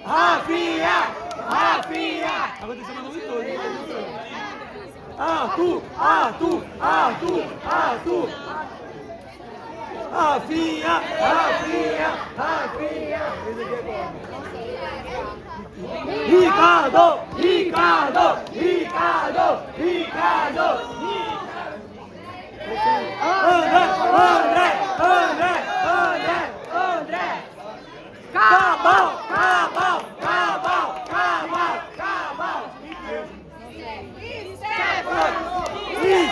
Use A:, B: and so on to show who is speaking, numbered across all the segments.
A: Rafinha! Rafinha! Agora tem que chamar o nome todo. Arthur! Arthur! Arthur! Arthur! Rafinha! Rafinha! Rafinha! Ricardo! Ricardo! Ricardo! Ricardo! André! André! André! André! André! Cabal! Cabal! Cabal! Cabal! Cabal!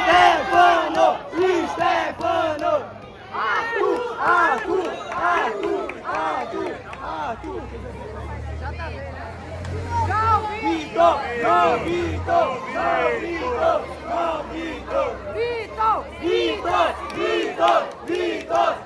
A: Stefano! Stefano! Arthur! Arthur! Arthur! Arthur! Arthur! Vitor! João Vitor! João Vitor! João Vitor! Vitor! Vitor! Vitor! Vitor!